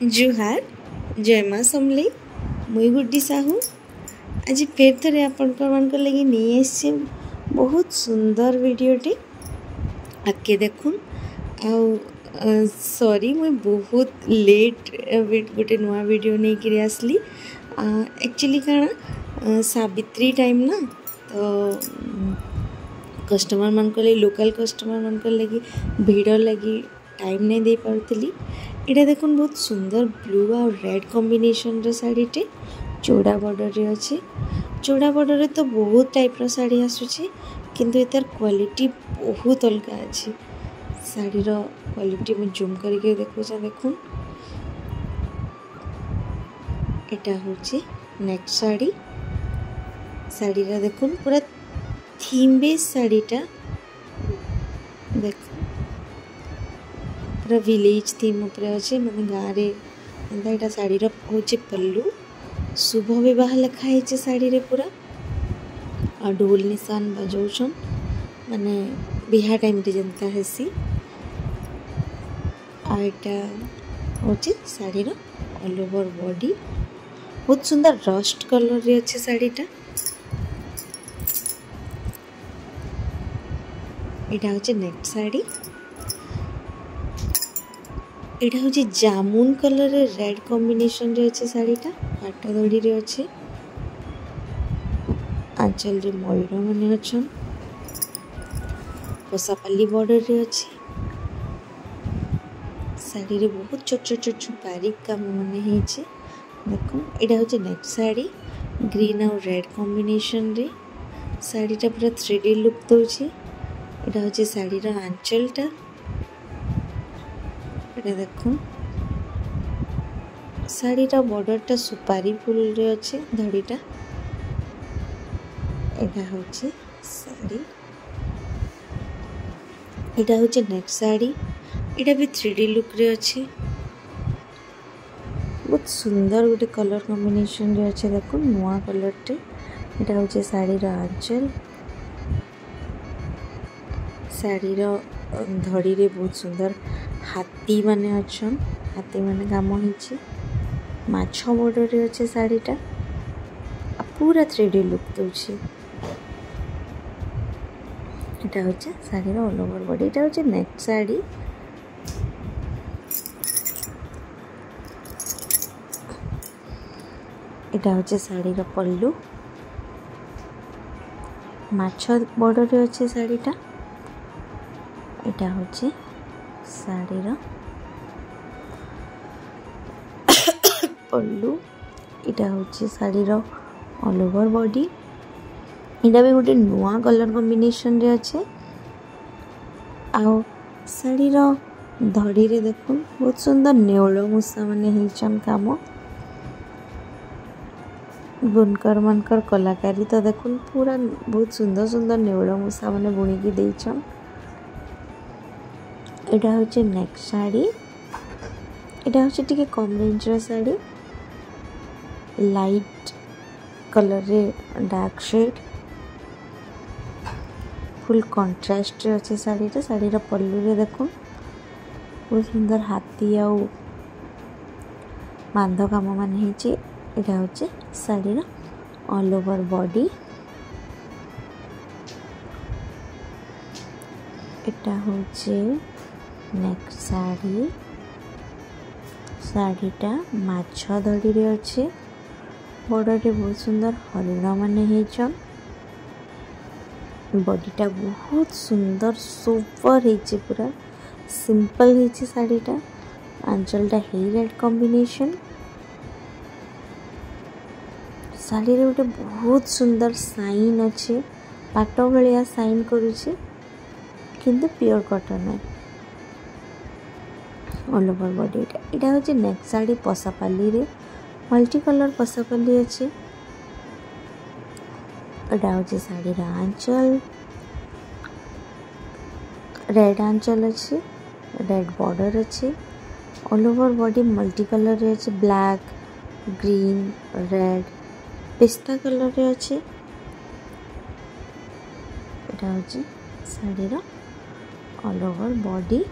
जुहार जय माँ समले मुई गुड्डी साहू आज फेर थे आपण लगे नहीं आसी बहुत सुंदर वीडियोटे आके देखुन सॉरी मुई बहुत लेट गोटे नुआ वीडियो नहीं करी आसली एक्चुअली काना सावित्री टाइम ना तो कस्टमर मान लोकल कस्टमर मान लगी भीड़ लगी टाइम नहीं दे पार्थली। इटा देखुन बहुत सुंदर ब्लू और रेड कॉम्बिनेशन रो साड़ीटे चौड़ा बॉर्डर रे अच्छे। चौड़ा बॉर्डर रे तो बहुत टाइप रो साड़ी आसुची किंतु एतार क्वालिटी बहुत अलग अच्छी। साड़ी रो क्वालिटी में जूम करके देखो देखुन एटा होची नेक्स्ट साड़ी। साड़ी रा देखुन पूरा थीम बेस साड़ीटा देखो पूरा विलेज थीम उपरे अच्छे मैंने गाँव में एंता साड़ी हूँ पल्लू शुभ विवाह लिखाई साड़ी रे पूरा और ढोल निशान बजाउछन माने बिहा टाइम रे जनता हेसी। आईटा होची साड़ी रो ऑल ओवर बॉडी बहुत सुंदर रस्ट कलर रे अच्छे साड़ीटा। एटा होची नेक्स्ट साड़ी। एटा होची जामुन कलर रे रेड कॉम्बिनेशन रे अच्छे साड़ीटा पाट दड़ी रे अच्छे। आंचल रे मयूर माने अछन पोसापाली बॉर्डर रे अच्छे। साड़ी रे बहुत छोट छोट बारीक काम माने हेचे देखो। एटा होची नेक्स्ट साड़ी ग्रीन और रेड कॉम्बिनेशन रे साड़ीटा पूरा 3D लुक दोची। एटा होची साड़ी रो आंचलटा देखो। साड़ीटा बॉर्डरटा सुपारी फुल रे अच्छे धड़ीटा। एटा होची साड़ी। एटा होची नेक्स्ट साड़ी। एटा भी 3D लुक रे अच्छे बहुत सुंदर गोटे कलर कॉम्बिनेशन रे अच्छे देखो नुआ कलर टे। एटा होची साड़ी रो आंचल। साड़ी रो धड़ी रे बहुत सुंदर हाथी माने अछन हाथी माने काम होइछि माछ बॉर्डर रे अच्छे साड़ीटा पूरा 3D लुक दोछि। एटा होछि साड़ी रो ऑल ओवर बॉडी। एटा होछि नेक्स्ट साड़ी। एटा होछि साड़ी रो पल्लू माछ बॉर्डर रे अच्छे साड़ीटा। एटा होछि साड़ी रो पल्लू। एटा होछि साड़ी रो ऑल ओवर बॉडी। एटा भी गोटे नुआ कलर कॉम्बिनेशन रे अच्छे। आउ साड़ी रो धड़ी रे देखुन बहुत सुंदर नेउल मुसा माने हेचन काम बुनकर मनकर कलाकारी तो देखुन पूरा बहुत सुंदर सुंदर नेउल मुसा माने बुणी की देइछन। एटा होचे नेक्स्ट साड़ी। एटा होचे टिके कम रेंज रो साड़ी लाइट कलर रे डार्क शेड फुल कंट्रास्ट रे अच्छे साड़ीटा। साड़ी रो पल्लू रे देखो बहुत सुंदर हाथी आउ बांध काम मान हेची। एटा होचे साड़ी रो ऑल ओवर बॉडी। एटा होचे नेक्स्ट साड़ी। साड़ीटा माछ धड़ी रे अच्छे बॉर्डर रे बहुत सुंदर हरिण माने हेचन। बॉडीटा बहुत सुंदर सुपर हेचे पूरा सिंपल हेचे साड़ीटा। आंचलटा हे रेड कॉम्बिनेशन। साड़ी रे गोटे बहुत सुंदर साइन अच्छे पाट भलिया साइन करूचे किंतु प्योर कॉटन है ऑल ओवर बॉडी। एटा होचे नेक्स्ट साड़ी पोसापाली रे मल्टी कलर पोसापाली अच्छे। एटा होचे साड़ी रा आंचल रेड आंचल अच्छे रेड बॉर्डर अच्छे all over body multi colour रे अच्छे ब्लैक ग्रीन रेड पिस्ता कलर रे अच्छे। एटा होचे साड़ी रा all over body.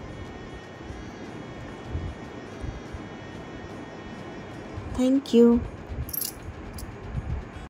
Thank you.